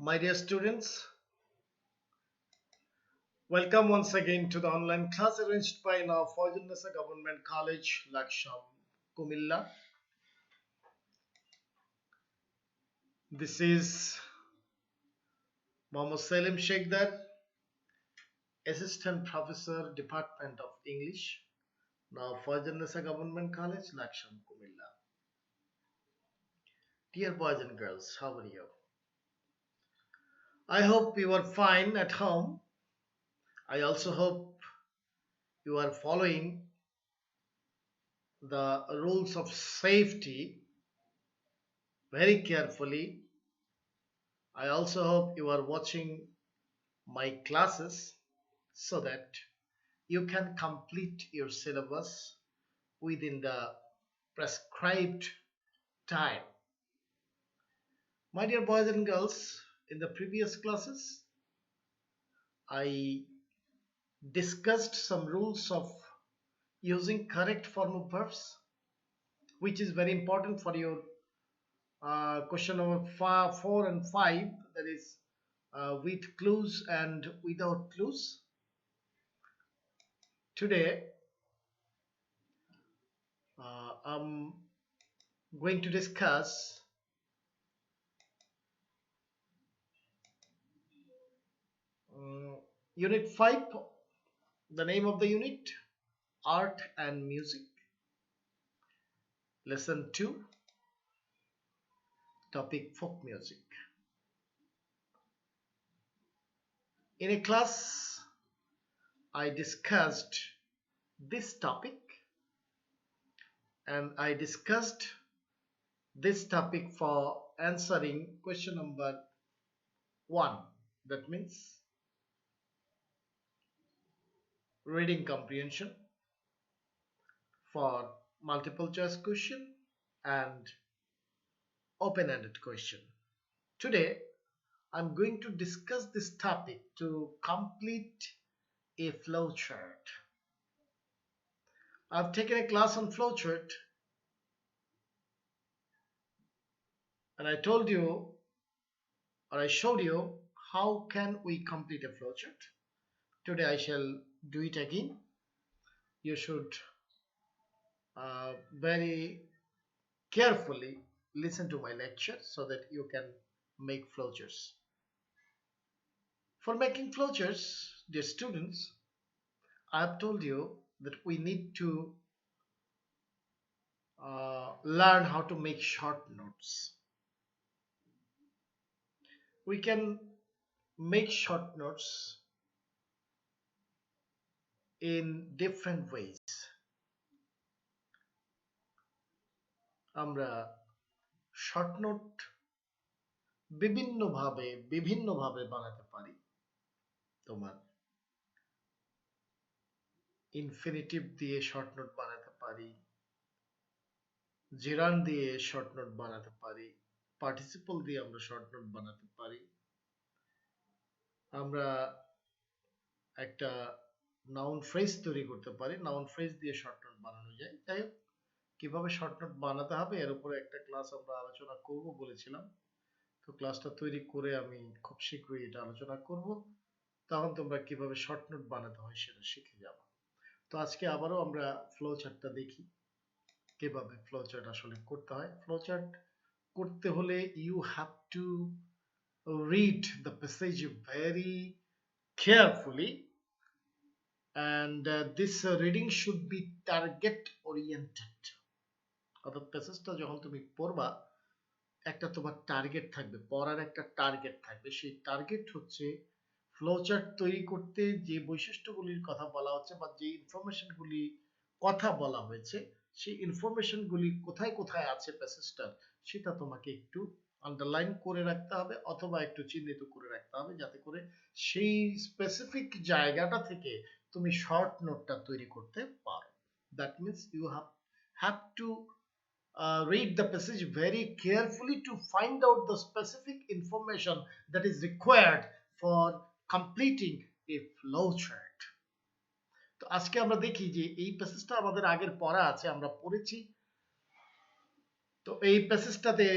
My dear students, welcome once again to the online class arranged by now Fauzinnisa Government College, Laksham, Kumilla. This is Mohammad Salim Sheikhdar, Assistant Professor, Department of English, now Fauzinnisa Government College, Laksham, Kumilla. Dear boys and girls, how are you? I hope you are fine at home. I also hope you are following the rules of safety very carefully. I also hope you are watching my classes so that you can complete your syllabus within the prescribed time. My dear boys and girls, in the previous classes, I discussed some rules of using correct form of verbs, which is very important for your question number 4 and 5, that is with clues and without clues. Today, I'm going to discuss Unit 5, the name of the unit, Art and Music. Lesson 2, topic Folk Music. In a class, I discussed this topic and I discussed this topic for answering question number 1. That means reading comprehension for multiple choice question and open-ended question. Today, I'm going to discuss this topic to complete a flowchart. I've taken a class on flowchart and I told you or I showed you how can we complete a flowchart. Today I shall do it again. You should very carefully listen to my lecture so that you can make flowcharts. For making flowcharts, dear students, I have told you that we need to learn how to make short notes. We can make short notes in different ways. আমরা short note বিভিন্নভাবে বানাতে পারি। তোমার infinitive দিয়ে short note বানাতে পারি, gerund দিয়ে short note বানাতে পারি, পার্টিসিপল দিয়ে আমরা শর্ট নোট বানাতে পারি। আমরা একটা নাউন ফ্রেজ তৈরি করতে পারি, নাউন ফ্রেজ দিয়ে শর্ট নোট বানানো যায়। যাই হোক, কিভাবে শর্ট নোট বানাতে হবে এর উপরে একটা ক্লাস আমরা আলোচনা করব বলেছিলাম। তো ক্লাসটা তৈরি করে আমি খুব শীঘ্রই এটা আলোচনা করব, তখন তোমরা কিভাবে শর্ট নোট বানাতে হয় সেটা শিখে যাবে। তো আজকে আবারও আমরা ফ্লো চার্টটা দেখি কিভাবে ফ্লো চার্ট আসলে করতে হয়। ফ্লো চার্ট করতে হলে you have to read the passage very carefully and this reading should be target oriented. অর্থাৎ প্যাসেজটা যখন তুমি পড়বা একটা তোমার টার্গেট থাকবে, পড়ার একটা টার্গেট থাকবে। সেই টার্গেট হচ্ছে ফ্লোচার্ট তৈরি করতে যে বৈশিষ্ট্যগুলির কথা বলা হচ্ছে বা যে ইনফরমেশনগুলি কথা বলা হয়েছে সেই ইনফরমেশনগুলি কোথায় কোথায় আছে প্যাসেজটার সেটা তোমাকে একটু আন্ডারলাইন করে রাখতে হবে অথবা একটু চিহ্নিত করে রাখতে হবে, যাতে করে সেই স্পেসিফিক জায়গাটা থেকে তুমি শর্ট নোটটা তৈরি করতে পারো। That means you have to read the passage very carefully to find out the specific information that is required for completing a flowchart. তো আজকে আমরা দেখি যে এই প্যাসেজটা আমাদের আগের পড়া আছে, আমরা পড়েছি। তো এই প্যাসেজটাতে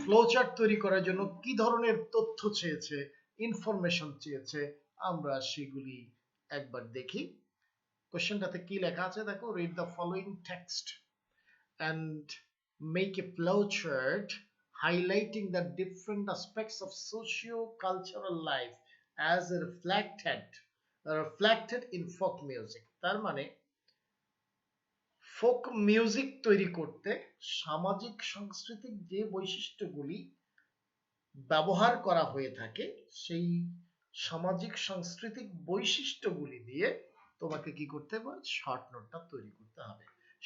ফ্লোচার্ট তৈরি করার জন্য কি ধরনের তথ্য চেয়েছে, ইনফরমেশন চেয়েছে, আমরা সেগুলি একবার দেখি। কোশ্চেনটাতে কি লেখা আছে দেখো, read the following text and make a flowchart highlighting the different aspects of socio-cultural life as reflected in folk music। তার মানে ফোক মিউজিক তৈরি করতে সামাজিক সাংস্কৃতিক যে বৈশিষ্ট্যগুলি ব্যবহার করা হয়ে থাকে, সেই সামাজিক সাংস্কৃতিক বৈশিষ্ট্যগুলি দিয়ে তোমাকে কি করতে হবে, শর্ট নোটটা তৈরি করতে হবে।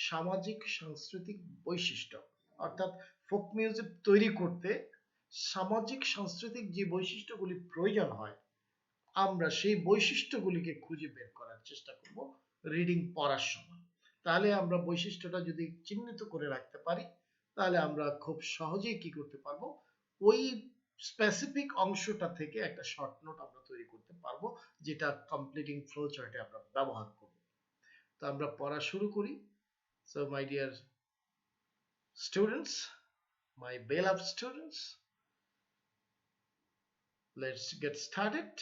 সামাজিক সাংস্কৃতিক বৈশিষ্ট্য অর্থাৎ ফোক মিউজিক তৈরি করতে সামাজিক সাংস্কৃতিক যে বৈশিষ্ট্যগুলি প্রয়োজন হয়, আমরা সেই বৈশিষ্ট্যগুলিকে খুঁজে বের করার চেষ্টা করব রিডিং পড়ার সময়। তাহলে আমরা বৈশিষ্ট্যটা যদি চিহ্নিত করে রাখতে পারি, তাহলে আমরা খুব সহজেই কি করতে পারবো, ওই স্পেসিফিক অংশটা থেকে একটা শর্ট নোট আমরা তৈরি করতে পারবো, যেটা কমপ্লিটিং ফ্লো চার্টে আমরা ব্যবহার করব। তো আমরা পড়া শুরু করি। So my dear students, my beloved students, let's get started.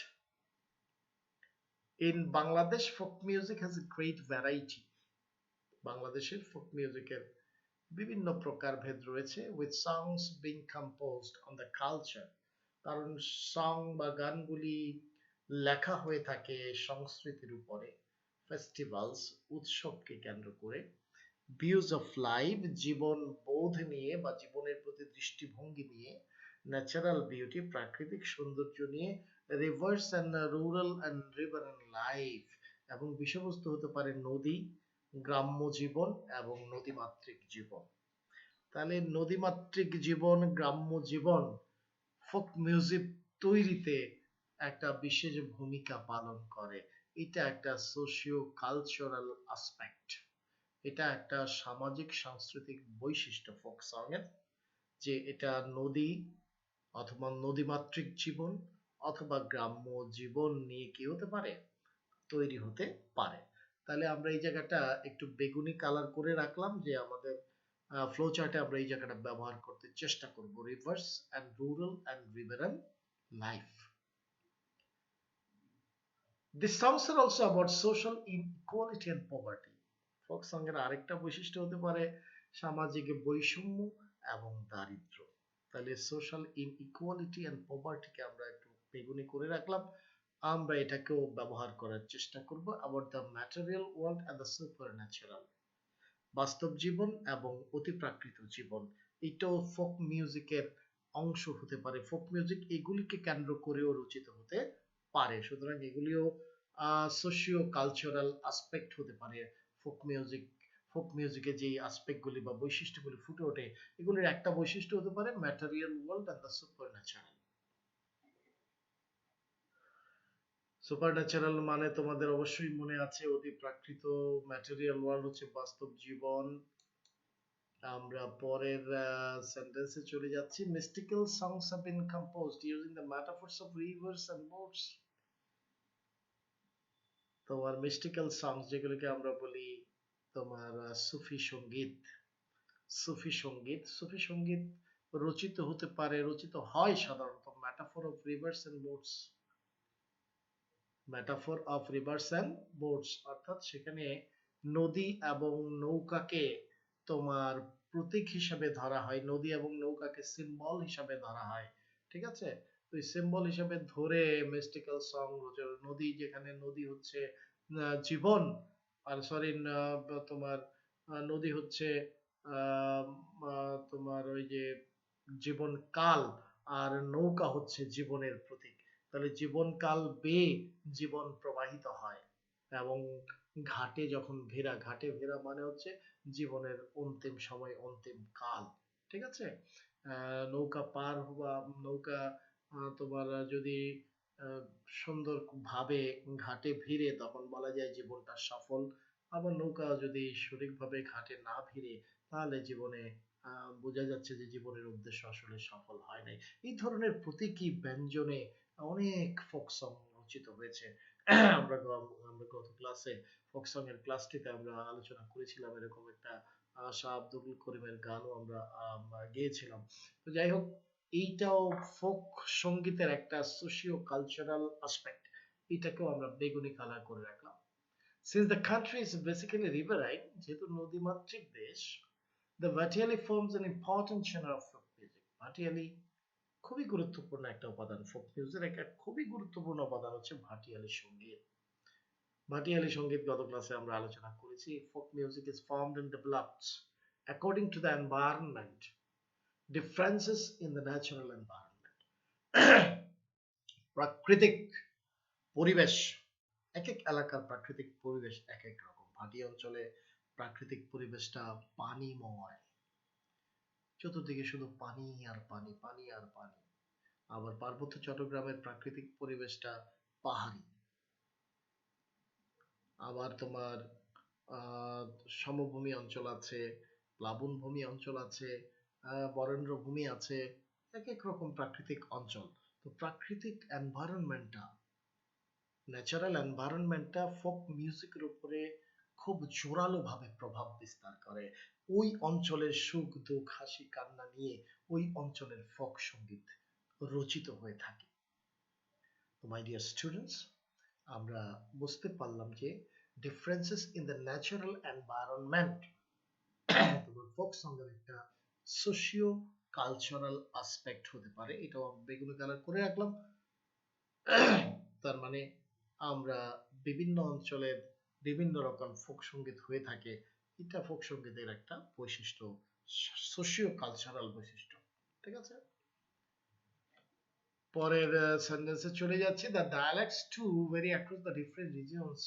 In Bangladesh, folk music has a great variety. বাংলাদেশের ফোক মিউজিকের বিভিন্ন প্রকারভেদ রয়েছে, with songs being composed on the culture, কারণ সং বা গানগুলি লেখা হয়ে থাকে সংস্কৃতির উপরে, ফেস্টিভ্যালস উৎসবকে কেন্দ্র করে, ভিউজ অফ লাইফ জীবন বোধ নিয়ে বা জীবনের প্রতি দৃষ্টিভঙ্গি নিয়ে, ন্যাচারাল বিউটি প্রাকৃতিক সৌন্দর্য নিয়ে, reverse and rural and river and life, এবং বিষয়বস্তু হতে পারে নদী, গ্রাম্য জীবন এবং নদীমাতৃক জীবন। তাহলে নদীমাতৃক জীবন, গ্রাম্য জীবন ফোক মিউজিক তৈরিতে একটা বিশেষ ভূমিকা পালন করে। এটা একটা সোশিও কালচারাল অ্যাসপেক্ট, এটা একটা সামাজিক সাংস্কৃতিক বৈশিষ্ট্য ফোক সং এর, যে এটা নদী অথবা নদীমাতৃক জীবন অথবা গ্রাম্য জীবন নিয়ে কি হতে পারে, তৈরি হতে পারে। তাহলে আমরা এই জায়গাটা একটু বেগুনি কালার করে রাখলাম, যে আমাদের ফ্লো চার্টে আমরা এই জায়গাটা ব্যবহার করতে চেষ্টা করব, rivers and rural and riverine life. These songs are also about social inequality and poverty. Folk song এর আরেকটা বৈশিষ্ট্য হতে পারে সামাজিক বৈষম্য এবং দারিদ্র্য। তাহলে সোশ্যাল ইনইকুয়ালিটি এন্ড পভার্টিকে আমরা একটু বেগুনি করে রাখলাম, আমরা এটাকেও ব্যবহার করার চেষ্টা করব। আবার the material world and the supernatural, বাস্তব জীবন এবং অতিপ্রাকৃত জীবন, এটাও ফোক মিউজিকের অংশ হতে পারে। ফোক মিউজিক এগুলিকে কেন্দ্র করেও রচিত হতে পারে, সুতরাং এগুলিও সোশিও কালচারাল অ্যাসপেক্ট হতে পারে। ফোক মিউজিকে যে অ্যাসপেক্টগুলি বা বৈশিষ্ট্যগুলি ফুটে ওঠে, এগুলির একটা বৈশিষ্ট্য হতে পারে material world and the supernatural. Supernatural মানে তোমাদের অবশ্যই মনে আছে অতি প্রাকৃত, ম্যাটেরিয়াল ওয়ার্ল্ড হচ্ছে বাস্তব জীবন। আমরা পরের সেন্টেন্সে চলে যাচ্ছি। Mystical songs have been composed using the metaphors of rivers and boats. তোমার মিস্টিক্যাল songs যেগুলোকে আমরা বলি তোমার সুফি সঙ্গীত। সুফি সঙ্গীত রচিত হতে পারে, রচিত হয় সাধারণত metaphor of rivers and boats, metaphor of rivers and boats, অর্থাৎ সেখানে নদী এবং নৌকাকে তোমার প্রতীক হিসাবে ধরা হয়, নদী এবং নৌকাকে সিম্বল হিসাবে ধরা হয়, ঠিক আছে? তো এই সিম্বল হিসাবে ধরে মিস্টিক্যাল সং, নদী, যেখানে নদী হচ্ছে জীবন, আর সরি তোমার নদী হচ্ছে তোমার ওই যে জীবন কাল, আর নৌকা হচ্ছে জীবনের প্রতীক। তাহলে জীবন কাল বেয়ে জীবন প্রবাহিত হয়, এবং ঘাটে যখন ভেড়া, ঘাটে ভেড়া মানে হচ্ছে জীবনের অন্তিম সময়, অন্তিম কাল, ঠিক আছে? নৌকা পার হওয়া, নৌকা তোমার যদি সুন্দর ভাবে ঘাটে ভিড়ে, তখন বলা যায় জীবনটা সফল। আবার নৌকা যদি সঠিকভাবে ঘাটে না ভিড়ে, তাহলে জীবনে বোঝা যাচ্ছে যে জীবনের উদ্দেশ্য আসলে সফল হয় নাই। এই ধরনের প্রতীকী ব্যঞ্জনে অনেক ফোক সং রচিত হয়েছে। আমরা গত ক্লাসে ফোক সং এর ক্লাসটিতে আমরা আলোচনা করেছিলাম এরকম একটা শাহ আব্দুল করিমের গানও আমরা গেয়েছিলাম। তো যাই হোক, এইটাও ফোক সঙ্গীতের একটা সোশিও কালচারাল আসপেক্ট, এটাকেও আমরা বেগুনি কালার করে রাখলাম। Since the country is basically riverine, যেহেতু নদীমাতৃক দেশ, the Bhatiali forms an important genre of folk music. Bhatiali খুবই গুরুত্বপূর্ণ একটা উপাদান, ফোক মিউজিকের একটা খুবই গুরুত্বপূর্ণ উপাদান হচ্ছে ভাটিয়ালি সঙ্গীত। ভাটিয়ালি সঙ্গীত গত ক্লাসে আমরা আলোচনা করেছি। Folk music is formed and developed according to the environment, differences in the natural environment. প্রাকৃতিক পরিবেশ, এক এক এলাকার প্রাকৃতিক পরিবেশ এক এক রকম। ভাটি অঞ্চলে প্রাকৃতিক পরিবেশটা পানিময়, চতুর্দিকে শুধু পানি আর পানি, পানি আর পানি। আবার পার্বত্য চট্টগ্রামের প্রাকৃতিক পরিবেশটা পাহাড়ি। আবার তোমার আহ সমভূমি অঞ্চল আছে, প্লাবনভূমি অঞ্চল আছে, বরেন্দ্রভূমি আছে, এক এক রকম প্রাকৃতিক অঞ্চল। তো প্রাকৃতিক এনভায়রনমেন্টটা, ন্যাচারাল এনভায়রনমেন্টটা ফোক মিউজিকের উপরে খুব জোরালো ভাবে প্রভাব বিস্তার করে। ওই অঞ্চলের সুখ দুঃখ হাসি কান্না নিয়ে ওই অঞ্চলের ফোক সঙ্গীত রচিত হয়ে থাকে। তো মাই ডিয়ার স্টুডেন্টস, আমরা বুঝতে পারলাম যে differences in the natural environment তোমার ফোক সঙ্গের একটা সোশিও কালচারাল আসপেক্ট হতে পারে। এটাও বেগুনি কালার করে রাখলাম। তার মানে আমরা বিভিন্ন অঞ্চলের বিভিন্ন রকম ফোক সঙ্গীত হয়ে থাকে, এটা ফোক সঙ্গীতের একটা বৈশিষ্ট্য, সোশিও কালচারাল বৈশিষ্ট্য। ঠিক আছে, পরের সেন্টেন্সে চলে যাচ্ছি। The dialects to vary across the different regions.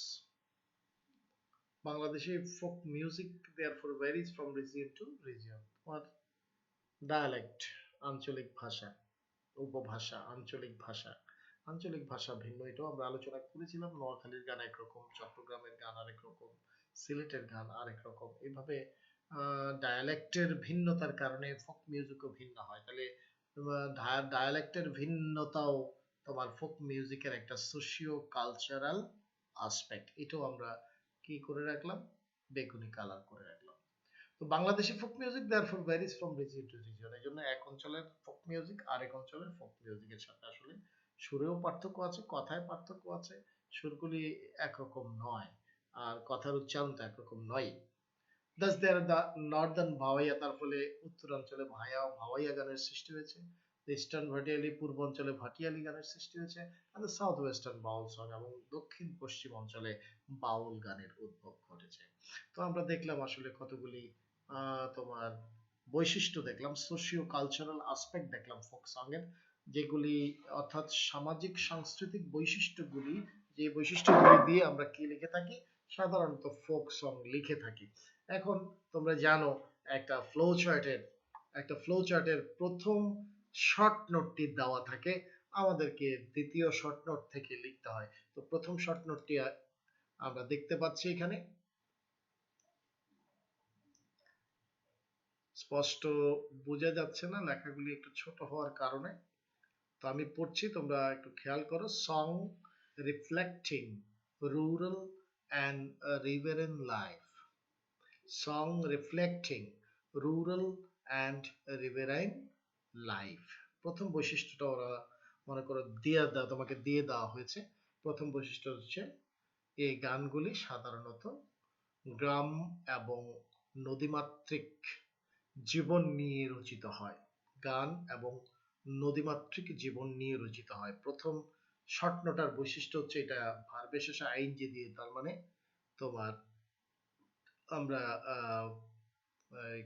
বাংলাদেশে folk music therefore varies from region to region। or dialect, আঞ্চলিক ভাষা, উপভাষা, আঞ্চলিক ভাষা, আঞ্চলিক ভাষা ভিন্ন, এটাও আমরা আলোচনা করেছিলাম। নোয়াখালীর গান একরকম, চট্টগ্রামের গান আরেক রকম, সিলেটের গান আরেক রকম। এইভাবে ডায়ালেক্টের ভিন্নতার কারণে ফোক মিউজিকও ভিন্ন হয়। তাহলে ডায়ালেক্টের ভিন্নতাও তোমার ফোক মিউজিকের একটা সোশিও কালচারাল আসপেক্ট, এটাও আমরা কি করে রাখলাম, বেগুনি কালার করে রাখলাম। তো Bangladeshi folk music therefore varies from region to region। এই জন্য এক অঞ্চলের ফোক মিউজিক আরেক অঞ্চলের ফোক মিউজিকের সাথে আসলে সুরেও পার্থক্য আছে, কথায় পার্থক্য আছে, সুরগুলি একরকম নয়, আর কথার উচ্চারণ তো একরকম নয়। Thus there are the northern ভাওয়াইয়া, তার ফলে উত্তরাঞ্চলে ভাওয়াইয়া গানের সৃষ্টি হয়েছে। ইস্টার্ন ভাটিয়ালি, পূর্বাঞ্চলে ভাটিয়ালি গানের সৃষ্টি হয়েছে। and the south western Baul song, এবং দক্ষিণ পশ্চিম অঞ্চলে বাউল গানের উদ্ভব ঘটেছে। তো আমরা দেখলাম আসলে কতগুলি তোমার বৈশিষ্ট্য দেখলাম, সোশিও কালচারাল আসপেক্ট দেখলাম ফোক সং এর, যেগুলি অর্থাৎ সামাজিক সাংস্কৃতিক বৈশিষ্ট্যগুলি, যে বৈশিষ্ট্যগুলি দিয়ে আমরা কি লিখে থাকি, সাধারণত ফোক সং লিখে থাকি। এখন তোমরা জানো একটা ফ্লো চার্টের প্রথম শর্ট নোটটি দেওয়া থাকে, আমাদেরকে দ্বিতীয় শর্ট নোট থেকে লিখতে হয়। তো প্রথম শর্ট নোটটি আমরা দেখতে পাচ্ছি এখানে, স্পষ্ট বোঝা যাচ্ছে না, লেখাগুলি একটু ছোট হওয়ার কারণে। তো আমি পড়ছি, তোমরা একটু খেয়াল করো। Song reflecting rural and riverine life, song reflecting rural and riverine life. প্রথম বৈশিষ্ট্যটা ওরা মনে করো তোমাকে দিয়ে দেওয়া হয়েছে। প্রথম বৈশিষ্ট্য হচ্ছে এই গানগুলি সাধারণত গ্রাম এবং নদীমাতৃক জীবন নিয়ে রচিত হয়। গান এবং নদীমাতৃক জীবন নিয়ে রচিত হয়। প্রথম শর্ট নোটার বৈশিষ্ট্য হচ্ছে এটা ভার্বের শেষে আইএনজি দিয়ে, তার মানে তোমার আমরা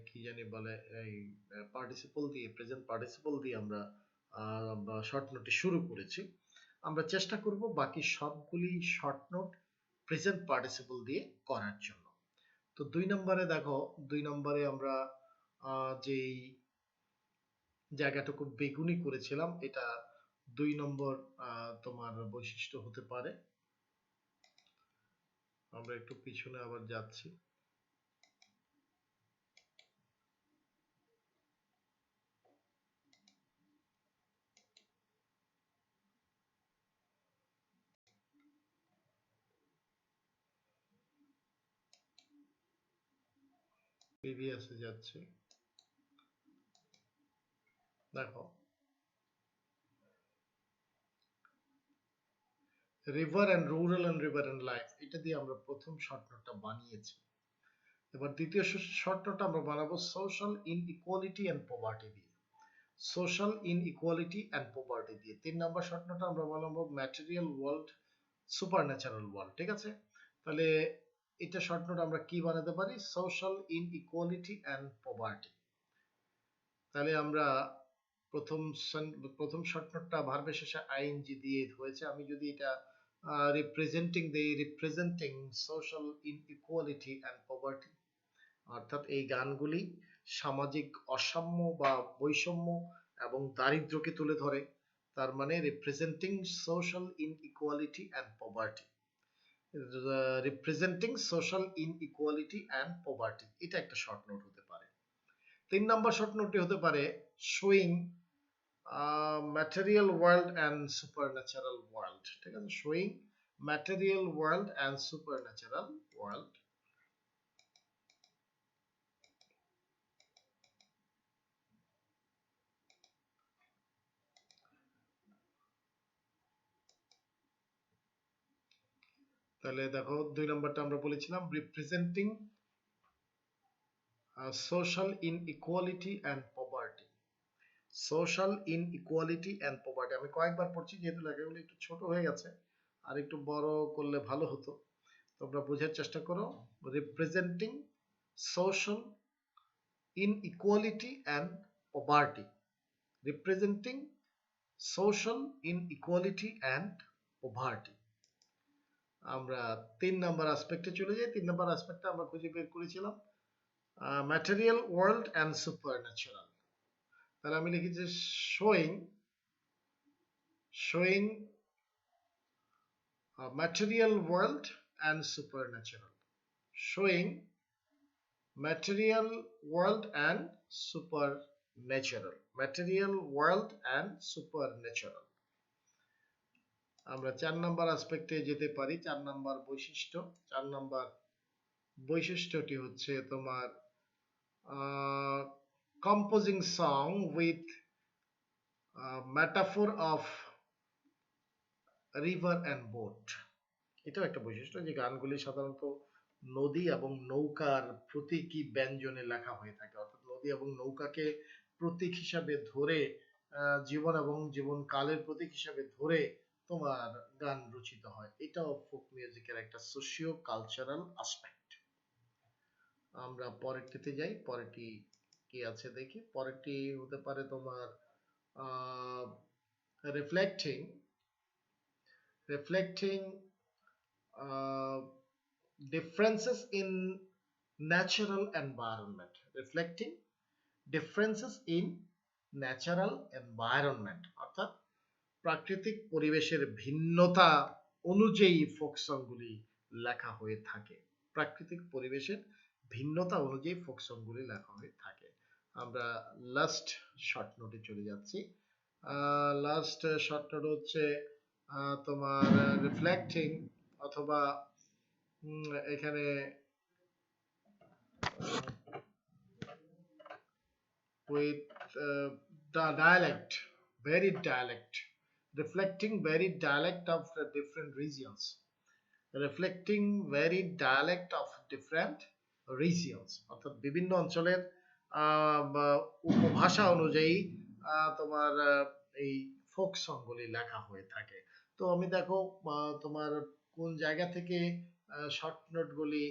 কি জানি বলে, এই পার্টিসিপল দিয়ে, প্রেজেন্ট পার্টিসিপল দিয়ে আমরা শর্ট নোটে শুরু করেছি। আমরা চেষ্টা করব বাকি সবগুলি শর্ট নোট প্রেজেন্ট পার্টিসিপল দিয়ে করার জন্য। তো 2 নম্বরে দেখো, 2 নম্বরে আমরা যেই জায়গাটুকু বেগুনি করেছিলাম, এটা 2 নম্বর তোমার বৈশিষ্ট্য হতে পারে। আমরা একটু পিছনে আবার যাচ্ছি। প্রিভিয়াসে যাচ্ছি, দেখো river and rural and river and life, এটা দিয়ে আমরা প্রথম শর্ট নোটটা বানিয়েছি। এবার দ্বিতীয় শর্ট নোটটা আমরা বানাবো সোশ্যাল ইনইকুয়ালিটি অ্যান্ড পভার্টি দিয়ে। সোশ্যাল ইনইকুয়ালিটি অ্যান্ড পভার্টি দিয়ে 3 নম্বর শর্ট নোটটা আমরা বানাবো material world super natural world. ঠিক আছে, তাহলে এটা শর্ট নোট আমরা কি বানাতে পারি? Social inequality and poverty. তাহলে আমরা প্রথম শর্ট নোটটা ভার্বের শেষে আইএনজি দিয়ে হয়েছে। আমি যদি এটা রিপ্রেজেন্টিং দেই, representing social inequality and poverty, অর্থাৎ এই গানগুলি সামাজিক অসাম্য বা বৈষম্য এবং দারিদ্র্যকে তুলে ধরে। তার মানে representing social inequality and poverty, representing social inequality and poverty, এটা একটা শর্ট নোট হতে পারে। 3 নম্বর শর্ট নোটটি হতে পারে showing material world and super natural world. ঠিক আছে, showing material world and super natural world. তাহলে দেখো 2 নম্বরটা আমরা বলেছিলাম representing social inequality and poverty. Social inequality and poverty আমি কয়েকবার পড়ছি যেহেতু লেখাগুলো একটু ছোট হয়ে গেছে, আর একটু বড় করলে ভালো হতো। তোমরা বোঝার চেষ্টা করো। Representing social inequality and poverty, representing social inequality and poverty. আমরা 3 নম্বর আসপেক্টে চলে যাই। 3 নম্বর আসপেক্টে আমরা খুঁজে বের করেছিলাম material world and super natural. তাহলে আমি লিখেছি showing showing material world and super natural, showing material world and super natural, material world and super natural. আমরা 4 নম্বর আসপেক্টে যেতে পারি। 4 নম্বর বৈশিষ্ট্য, 4 নম্বর বৈশিষ্ট্যটি হচ্ছে তোমার composing song with metaphor of river and boat। এটাও একটা বৈশিষ্ট্য যে গানগুলি সাধারণত নদী এবং নৌকার প্রতীকী ব্যঞ্জনে লেখা হয়ে থাকে, অর্থাৎ নদী এবং নৌকাকে প্রতীক হিসাবে ধরে, জীবন এবং জীবন কালের প্রতীক হিসাবে ধরে তোমার গান রচিত হয়। এটাও ফোক মিউজিকের একটা সোশিও কালচারাল আসপেক্ট। আমরা পরেরটিতে যাই। পরেরটি কি আছে দেখি। পরেরটি হতে পারে তোমার reflecting differences in natural environment, reflecting differences in natural environment, অর্থাৎ প্রাকৃতিক পরিবেশের ভিন্নতা অনুযায়ী ফোক সংগুলি লেখা হয়ে থাকে। প্রাকৃতিক পরিবেশের ভিন্নতা অনুযায়ী ফোক সংগুলি লেখা হয়ে থাকে। আমরা লাস্ট শর্ট নোটে চলে যাচ্ছি। লাস্ট শর্ট নোট হচ্ছে তোমার রিফ্লেক্টিং, অথবা এখানে with the dialect, varied dialect, reflecting varied dialect of the different regions, reflecting varied dialect of different regions, অর্থাৎ বিভিন্ন অঞ্চলের উপভাষা অনুযায়ী তোমার এই ফোক সংগুলি লেখা হয়ে থাকে। তো আমি দেখো তোমার কোন জায়গা থেকে শর্ট নোট গুলি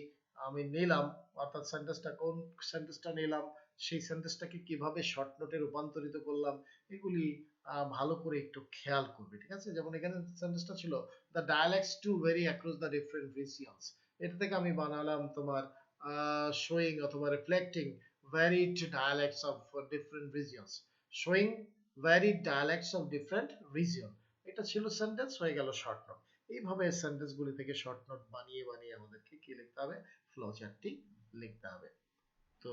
আমি নিলাম, অর্থাৎ সেন্টেন্সটা কোন সেন্টেন্সটা নিলাম, সেই সেন্টেন্সটাকে কিভাবে শর্ট নোটে রূপান্তরিত করলাম, এগুলি ভালো করে একটু খেয়াল করবে। ঠিক আছে, যেমন এখানে সেন্টেন্সটা ছিল the dialects to vary across the different regions, এটা থেকে আমি বানালাম তোমার showing অথবা reflecting varied dialects of different regions, showing varied dialects of different region। এটা ছিল সেন্টেন্স, হয়ে গেল শর্ট নোট। এইভাবে সেন্টেন্স গুলি থেকে শর্ট নোট বানিয়ে বানিয়ে আমাদেরকে কি লিখতে হবে? ফ্লো চার্টটি লিখতে হবে। তো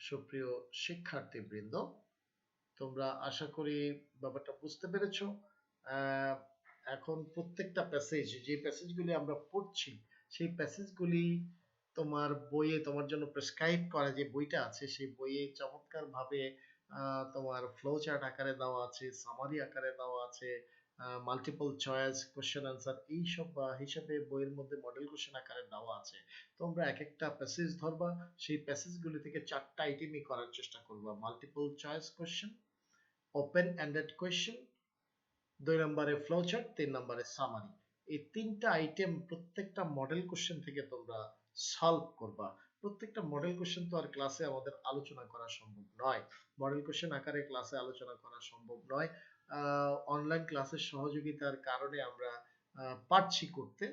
সুপ্রিয় শিক্ষার্থী বৃন্দ, তোমরা আশা করি ব্যাপারটা বুঝতে পেরেছো। এখন প্রত্যেকটা প্যাসেজ, যে প্যাসেজগুলি আমরা পড়ছি, সেই প্যাসেজগুলি তোমার বইয়ে তোমার জন্য প্রেসক্রাইব করা যে বইটা আছে সেই বইয়ে চমৎকার ভাবে তোমার ফ্লো চার্ট আকারে দেওয়া আছে, সামারি আকারে দেওয়া আছে, মাল্টিপল চয়েস কোশ্চেন আনসার এইসব হিসাবে বইয়ের মধ্যে মডেল কোশ্চেন আকারে দেওয়া আছে। তোমরা এক একটা প্যাসেজ ধরবা, সেই প্যাসেজ গুলি থেকে 4টা আইটেমই করার চেষ্টা করবা। Multiple choice question, open ended question, 2 নম্বরে ফ্লো চার্ট, 3 নম্বরে সামারি। এই 3টা আইটেম প্রত্যেকটা মডেল কোশ্চেন থেকে তোমরা সলভ করবা। প্রত্যেকটা মডেল কোশ্চেন তো আর ক্লাসে আমাদের আলোচনা করা সম্ভব নয়, মডেল কোশ্চেন আকারে ক্লাসে আলোচনা করা সম্ভব নয়। অনলাইন ক্লাসের সহযোগিতার কারণে আমরা পারছি করতে,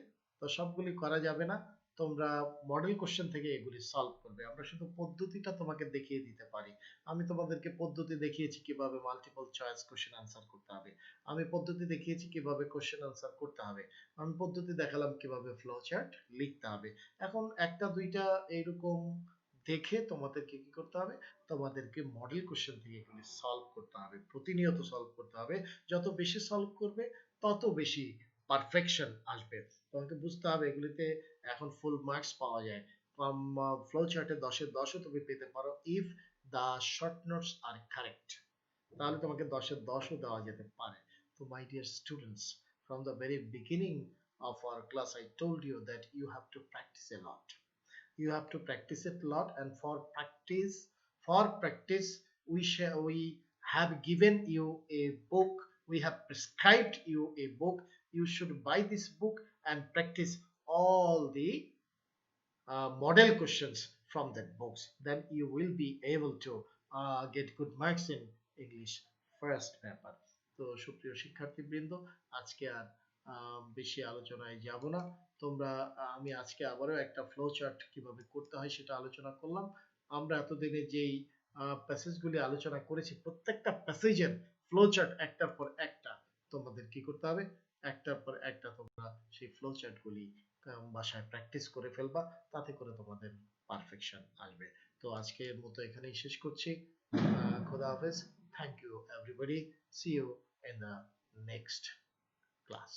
তো সবগুলি করা যাবে না। তোমরা মডেল কোশ্চেন থেকে এগুলি সলভ করবে। আমরা শুধু পদ্ধতিটা তোমাকে দেখিয়ে দিতে পারি। আমি তোমাদেরকে পদ্ধতি দেখিয়েছি কিভাবে মাল্টিপল চয়েস কোশ্চেন আনসার করতে হবে, আমি পদ্ধতি দেখিয়েছি কিভাবে কোশ্চেন আনসার করতে হবে, আমি পদ্ধতি দেখালাম কিভাবে ফ্লো চার্ট লিখতে হবে। এখন একটা দুইটা এইরকম দেখে তোমাদেরকে কি করতে হবে, তোমাদেরকে মডেল কোশ্চেন থেকে এগুলি সলভ করতে হবে, প্রতিনিয়ত সলভ করতে হবে। যত বেশি সলভ করবে তত বেশি পারফেকশন আসবে। তোমাকে বুঝতে হবে এগুলিতে এখন ফুল মার্কস পাওয়া যায়। ফ্লো চার্টে 10-এ 10ও তুমি পেতে পারো if the short notes are correct, তাহলে তোমাকে 10-এ 10ও দেওয়া যেতে পারে। So my dear students, from the very beginning of our class I told you that you have to practice a lot. You have to practice it a lot, and for practice we have given you a book, we have prescribed you a book. You should buy this book and practice all the model questions from that books. Then you will be able to get good marks in English first paper. তো সুপ্রিয় শিক্ষার্থীবৃন্দ, আজকে আর বেশি আলোচনায় যাব না। তোমরা আমি আজকে আবারও একটা ফ্লো চার্ট কিভাবে করতে হয় সেটা আলোচনা করলাম। আমরা এতদিনে যেই প্যাসেজগুলি আলোচনা করেছি প্রত্যেকটা প্যাসেজের ফ্লো চার্ট একটার পর একটা তোমাদের কি করতে হবে, একটার পর একটা তোমরা সেই ফ্লো চার্ট গুলি বাসায় প্র্যাকটিস করে ফেলবা, তাতে করে তোমাদের পারফেকশন আসবে। তো আজকের মতো এখানেই শেষ করছি। খোদা হাফেজ, thank you everybody, see you in the next class.